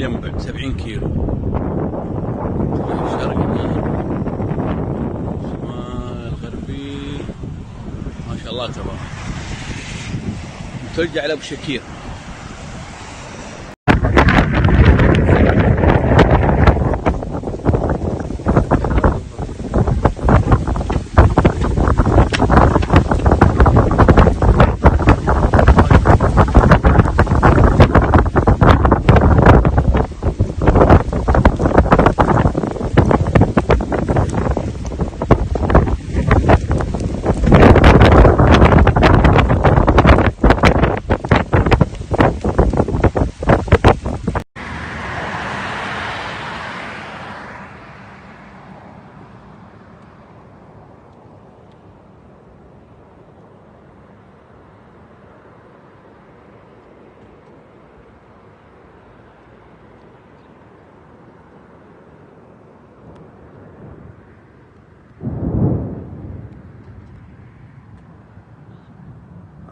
ينبع 70 كيلو. شرقنا شمال غربي ما شاء الله تبارك. متوجه على ابو شكير.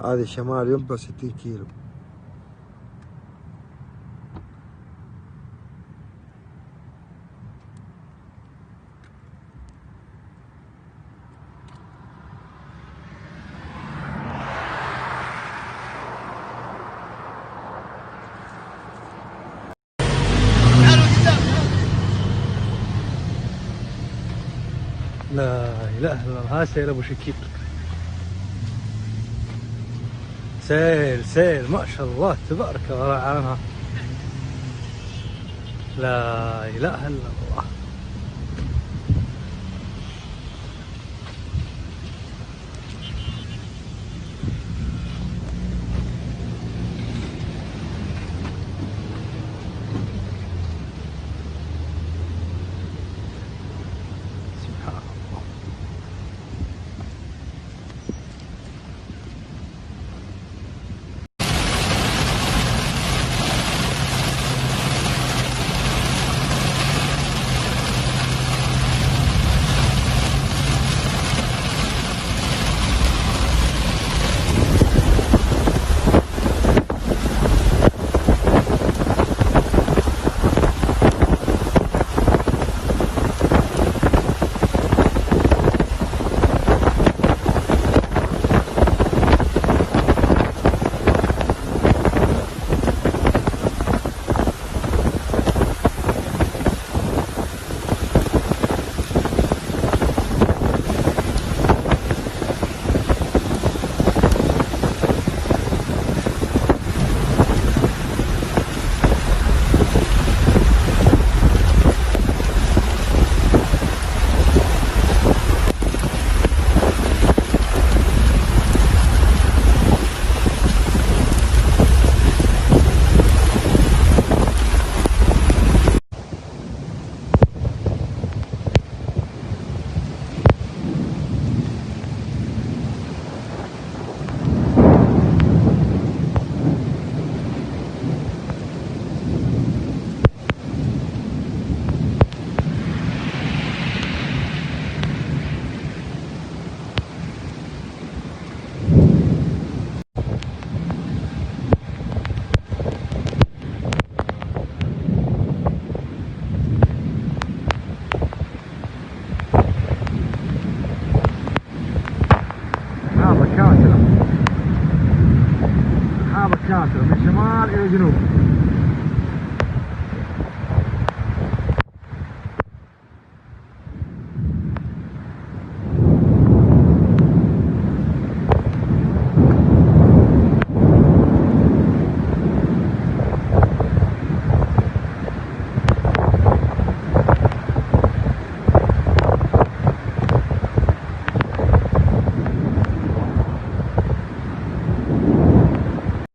هذه شمال ينبع 60 كيلو. لا اله الا الله. ها سيل ابو شكير، سيل ما شاء الله تبارك الله عنها. لا اله الا الله. سبحان الله. سحابة كاسرة من شمال إلى جنوب.